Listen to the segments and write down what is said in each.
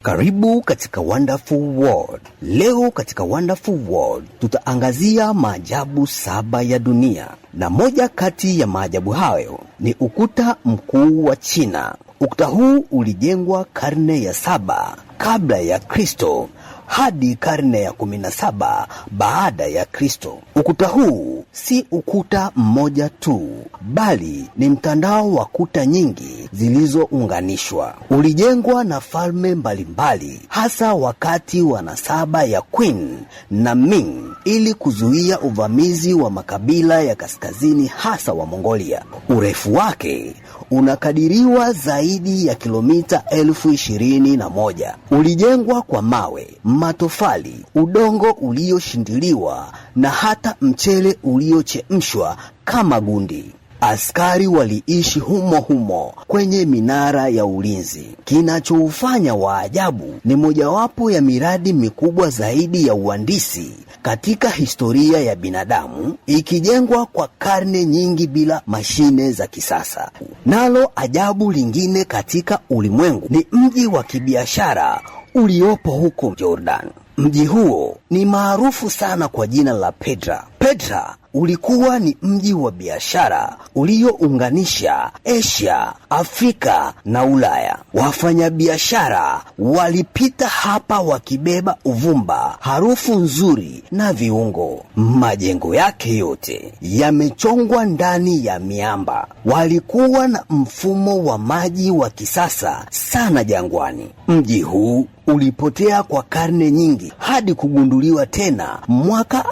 Karibu katika Wonderful World. Leo katika Wonderful World tutaangazia maajabu 7 ya dunia, na moja kati ya maajabu hayo ni ukuta mkuu wa China. Ukuta huu ulijengwa karne ya 7 kabla ya Kristo hadi karne ya 17 baada ya Kristo. Ukuta huu si ukuta mmoja tu, bali ni mtandao wa kuta nyingi zilizounganishwa. Ulijengwa na falme mbalimbali, hasa wakati wa nasaba ya Qin na Ming, ili kuzuia uvamizi wa makabila ya kaskazini, hasa wa Mongolia. Urefu wake unakadiriwa zaidi ya kilomita 21,000. Ulijengwa kwa mawe, matofali, udongo ulioshindiliwa na hata mchele uliochemshwa kama gundi. Askari waliishi humo kwenye minara ya ulinzi. Kinachoufanya wa ajabu ni mojawapo ya miradi mikubwa zaidi ya uhandisi katika historia ya binadamu, ikijengwa kwa karne nyingi bila mashine za kisasa. Nalo ajabu lingine katika ulimwengu ni mji wa kibiashara uliopo huko Jordan. Mji huo ni maarufu sana kwa jina la Petra. Petra ulikuwa ni mji wa biashara uliounganisha Asia, Afrika na Ulaya. Wafanyabiashara walipita hapa wakibeba uvumba, harufu nzuri na viungo. Majengo yake yote yamechongwa ndani ya miamba. Walikuwa na mfumo wa maji wa kisasa sana jangwani. Mji huu ulipotea kwa karne nyingi hadi kugunduliwa tena mwaka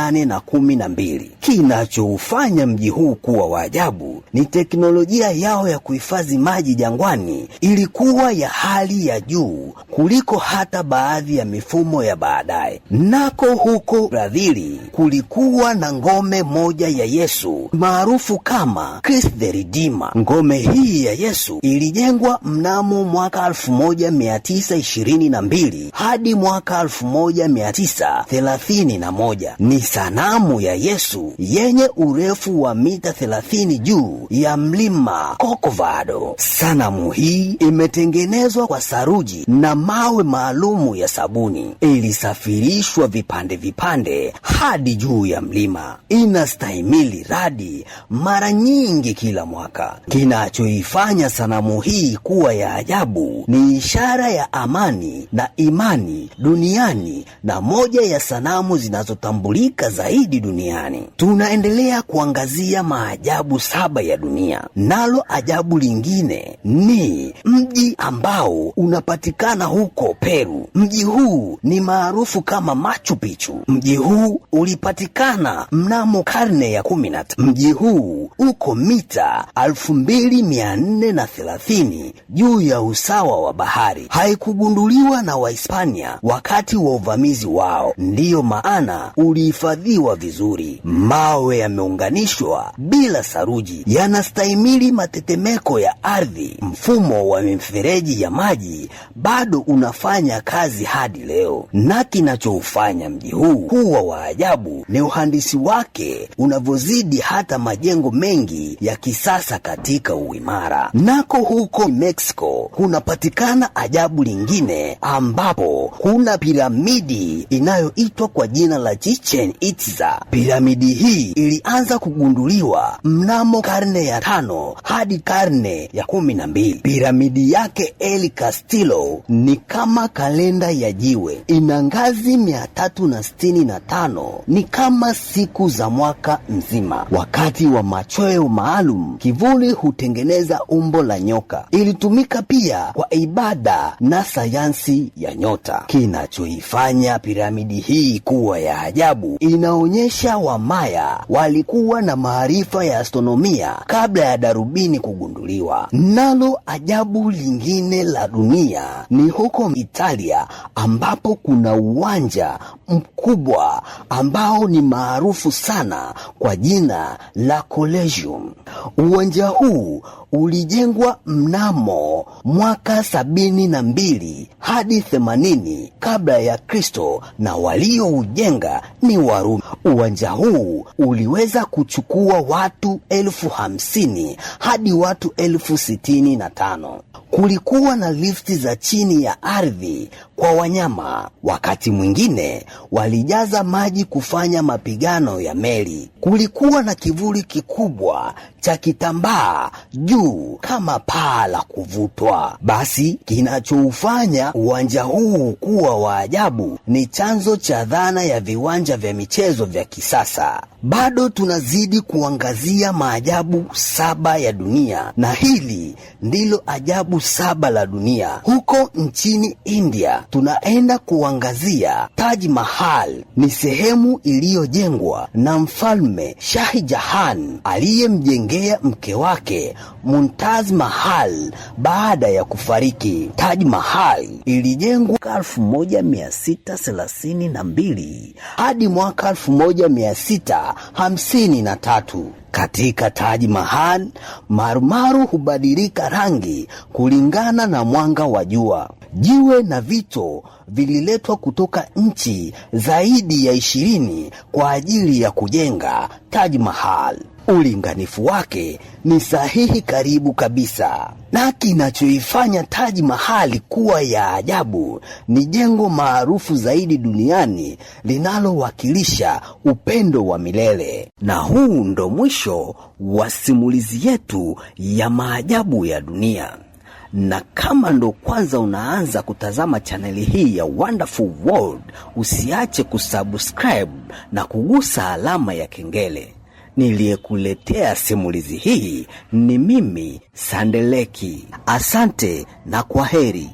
1812. Kinachoufanya mji huu kuwa wa ajabu ni teknolojia yao ya kuhifadhi maji jangwani. Ilikuwa ya hali ya juu kuliko hata baadhi ya mifumo ya baadaye. Nako huko Brazili kulikuwa na ngome moja ya Yesu maarufu kama Christ the Redeemer. Ngome hii ya Yesu ilijengwa mnamo mwaka 1922 hadi mwaka 1931. Ni sanamu ya Yesu yenye urefu wa mita 30 juu ya mlima Corcovado. Sanamu hii imetengenezwa kwa saruji na mawe maalumu ya sabuni. Ilisafirishwa vipande hadi juu ya mlima. Inastahimili radi mara nyingi kila mwaka. Kinachoifanya sanamu hii kuwa ya ajabu ni ishara ya amani na imani duniani, na moja ya sanamu zinazotambulika zaidi duniani. Tunaendelea kuangazia maajabu 7 ya dunia. Nalo ajabu lingine ni mji ambao unapatikana huko Peru. Mji huu ni maarufu kama Machu Picchu. Mji huu ulipatikana mnamo karne ya 10. Mji huu uko mita 2430 juu ya usawa wa bahari. Haikugunduliwa na Wahispania wakati wa uvamizi wao, ndiyo maana ulihifadhiwa vizuri. Mawe yameunganishwa bila saruji, yanastahimili matetemeko ya ardhi. Mfumo wa mifereji ya maji bado unafanya kazi hadi leo. Na kinachoufanya mji huu kuwa wa ajabu ni uhandisi wake unavyozidi hata majengo mengi ya kisasa katika uimara. Nako huko Mexico kunapatikana ajabu lingine, ambapo kuna piramidi inayoitwa kwa jina la Chichen Itza. Piramidi hii ilianza kugunduliwa mnamo karne ya 5 hadi karne ya 12. Piramidi yake El Castillo ni kama kalenda ya jiwe, ina ngazi 365, ni kama siku za mwaka mzima. Wakati wa machweo maalum, kivuli hutengeneza umbo la nyoka. Ilitumika pia kwa ibada na sayansi ya nyota. Kinachoifanya piramidi hii kuwa ya ajabu, inaonyesha Wamaya walikuwa na maarifa ya astronomia kabla ya darubini kugunduliwa. Nalo ajabu lingine la dunia ni huko Italia, ambapo kuna uwanja mkubwa ambao ni maarufu sana kwa jina la Colosseum. Uwanja huu ulijengwa mnamo mwaka 72 hadi 80 kabla ya Kristo, na walioujenga ni Warumi. Uwanja huu uliweza kuchukua watu 50,000 hadi watu 65,000. Kulikuwa na lifti za chini ya ardhi kwa wanyama. Wakati mwingine walijaza maji kufanya mapigano ya meli. Kulikuwa na kivuli kikubwa cha kitambaa juu kama paa la kuvutwa. Basi kinachoufanya uwanja huu kuwa wa ajabu ni chanzo cha dhana ya viwanja vya michezo vya kisasa. Bado tunazidi kuangazia maajabu 7 ya dunia, na hili ndilo ajabu 7 la dunia. Huko nchini India tunaenda kuangazia Taj Mahal. Ni sehemu iliyojengwa na mfalme Shah Jahan aliyemjengea mke wake Mumtaz Mahal baada ya kufariki. Taj Mahal ilijengwa 1632 hadi mwaka 1653. Katika Taj Mahal, marumaru hubadilika rangi kulingana na mwanga wa jua. Jiwe na vito vililetwa kutoka nchi zaidi ya 20 kwa ajili ya kujenga Taj Mahal. Ulinganifu wake ni sahihi karibu kabisa. Na kinachoifanya Taj Mahal kuwa ya ajabu ni jengo maarufu zaidi duniani linalowakilisha upendo wa milele. Na huu ndo mwisho wa simulizi yetu ya maajabu ya dunia. Na kama ndo kwanza unaanza kutazama chaneli hii ya Wonderful World, usiache kusubscribe na kugusa alama ya kengele. Niliyekuletea simulizi hii ni mimi Sandeleki. Asante na kwaheri.